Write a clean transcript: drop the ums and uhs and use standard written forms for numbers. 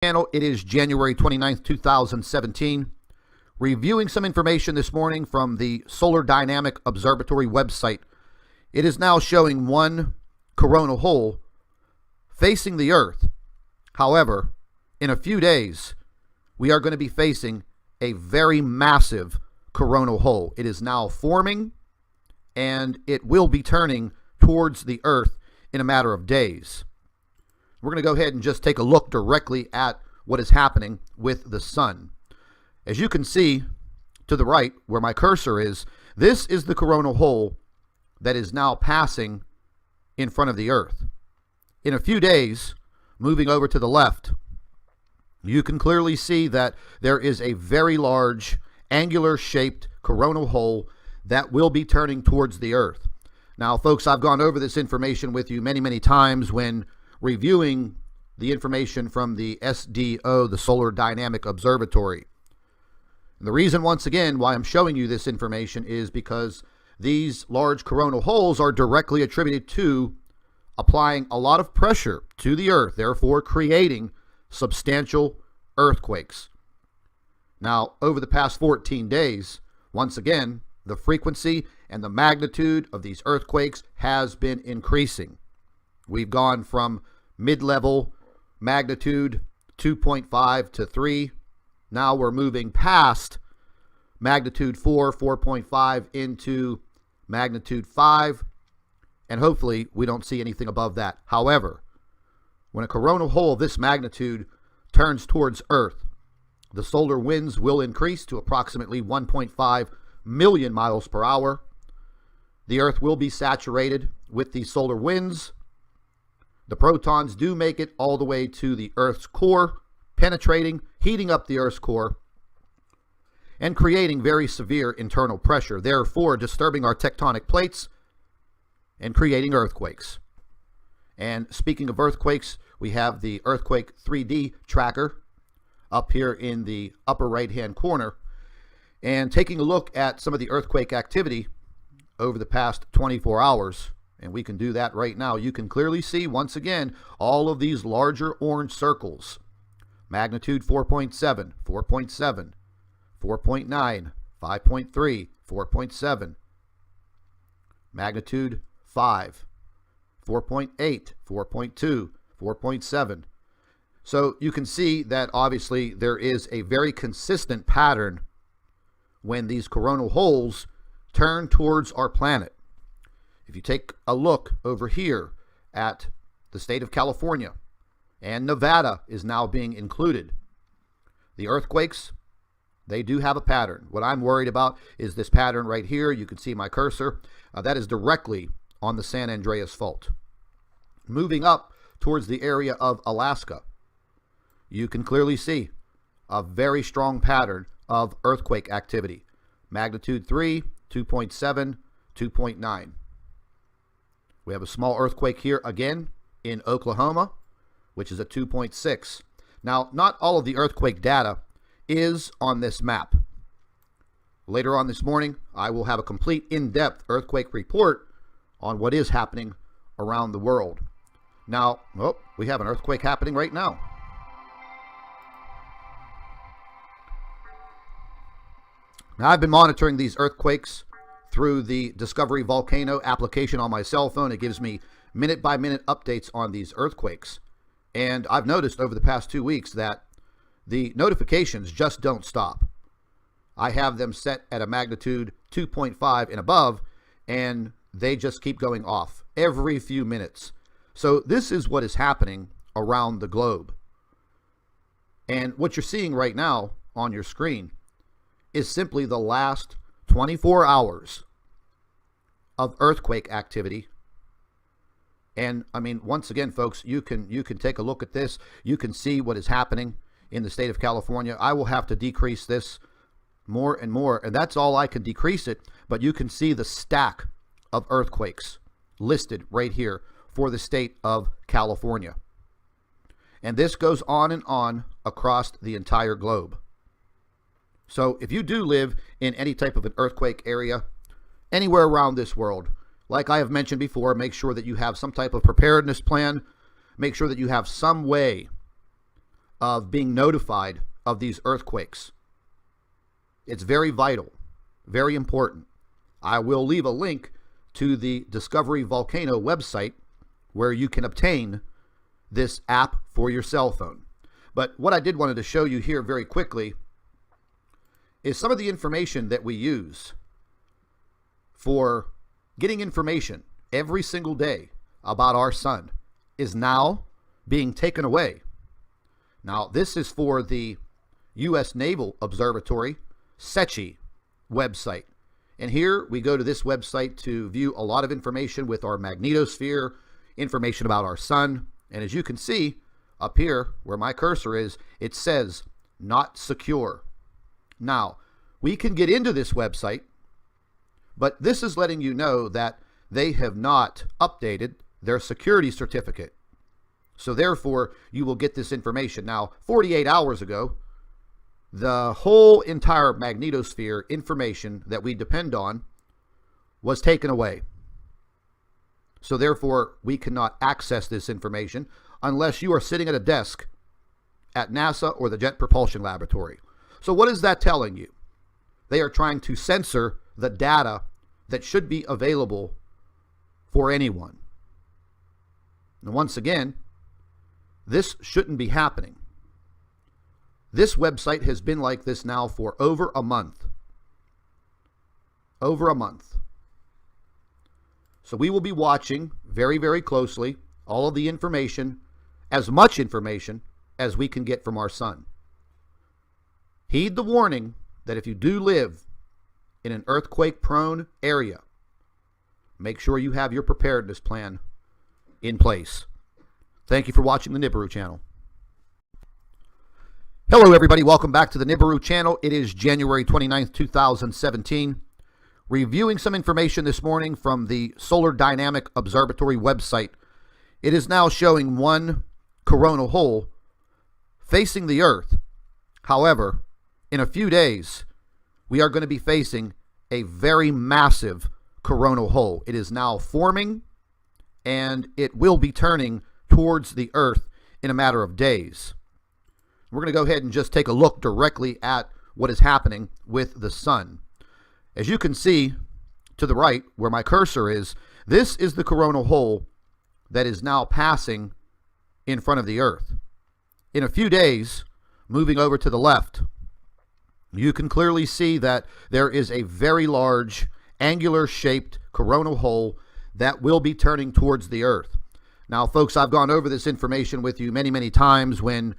Channel. It is January 29th, 2017. Reviewing some information this morning from the Solar Dynamic Observatory website. It is now showing one coronal hole facing the Earth. However, in a few days, we are going to be facing a very massive coronal hole. It is now forming, and it will be turning towards the Earth in a matter of days. We're going to go ahead and just take a look directly at what is happening with the sun. As you can see to the right where my cursor is, this is the coronal hole that is now passing in front of the Earth. In a few days, moving over to the left, you can clearly see that there is a very large angular shaped coronal hole that will be turning towards the Earth. Now, folks, I've gone over this information with you many times when reviewing the information from the SDO, the Solar Dynamic Observatory. And the reason, once again, why I'm showing you this information is because these large coronal holes are directly attributed to applying a lot of pressure to the Earth, therefore creating substantial earthquakes. Now, over the past 14 days, once again, the frequency and the magnitude of these earthquakes has been increasing. We've gone from mid-level magnitude 2.5 to 3. Now we're moving past magnitude 4, 4.5 into magnitude 5. And hopefully we don't see anything above that. However, when a coronal hole of this magnitude turns towards Earth, the solar winds will increase to approximately 1.5 million miles per hour. The Earth will be saturated with these solar winds. The protons do make it all the way to the Earth's core, penetrating, heating up the Earth's core, and creating very severe internal pressure, therefore disturbing our tectonic plates and creating earthquakes. And speaking of earthquakes, we have the Earthquake 3D tracker up here in the upper right-hand corner. And taking a look at some of the earthquake activity over the past 24 hours, and we can do that right now, you can clearly see, once again, all of these larger orange circles. Magnitude 4.7, 4.7, 4.9, 5.3, 4.7. Magnitude 5, 4.8, 4.2, 4.7. So you can see that obviously there is a very consistent pattern when these coronal holes turn towards our planet. If you take a look over here at the state of California, and Nevada is now being included, the earthquakes, they do have a pattern. What I'm worried about is this pattern right here. You can see my cursor. That is directly on the San Andreas Fault. Moving up towards the area of Alaska, you can clearly see a very strong pattern of earthquake activity. Magnitude 3, 2.7, 2.9. We have a small earthquake here again in Oklahoma, which is a 2.6. Now, not all of the earthquake data is on this map. Later on this morning, I will have a complete in-depth earthquake report on what is happening around the world. Now, we have an earthquake happening right now. Now, I've been monitoring these earthquakes through the Discovery Volcano application on my cell phone. It gives me minute-by-minute updates on these earthquakes. And I've noticed over the past 2 weeks that the notifications just don't stop. I have them set at a magnitude 2.5 and above, and they just keep going off every few minutes. So this is what is happening around the globe. And what you're seeing right now on your screen is simply the last 24 hours of earthquake activity. And I mean, once again, folks, you can take a look at this. You can see what is happening in the state of California. I will have to decrease this more and more, and that's all I can decrease it. But you can see the stack of earthquakes listed right here for the state of California. And this goes on and on across the entire globe. So if you do live in any type of an earthquake area, anywhere around this world, like I have mentioned before, make sure that you have some type of preparedness plan. Make sure that you have some way of being notified of these earthquakes. It's very vital, very important. I will leave a link to the Discovery Volcano website where you can obtain this app for your cell phone. But what I did wanted to show you here very quickly is some of the information that we use for getting information every single day about our sun is now being taken away. Now, this is for the U.S. Naval Observatory, SECI website. And here we go to this website to view a lot of information with our magnetosphere, information about our sun. And as you can see up here where my cursor is, it says not secure. Now, we can get into this website, but this is letting you know that they have not updated their security certificate. So therefore, you will get this information. Now, 48 hours ago, the whole entire magnetosphere information that we depend on was taken away. So therefore, we cannot access this information unless you are sitting at a desk at NASA or the Jet Propulsion Laboratory. So what is that telling you? They are trying to censor the data that should be available for anyone. And once again, this shouldn't be happening. This website has been like this now for over a month. Over a month. So we will be watching very, very closely all of the information, as much information as we can get from our sun. Heed the warning that if you do live in an earthquake-prone area, make sure you have your preparedness plan in place. Thank you for watching the Nibiru channel. Hello, everybody. Welcome back to the Nibiru channel. It is January 29th, 2017. Reviewing some information this morning from the Solar Dynamic Observatory website. It is now showing one coronal hole facing the Earth. However, in a few days, we are going to be facing a very massive coronal hole. It is now forming, and it will be turning towards the Earth in a matter of days. We're going to go ahead and just take a look directly at what is happening with the sun. As you can see to the right where my cursor is, this is the coronal hole that is now passing in front of the Earth. In a few days, moving over to the left, you can clearly see that there is a very large angular shaped coronal hole that will be turning towards the Earth. Now, folks, I've gone over this information with you many, many times when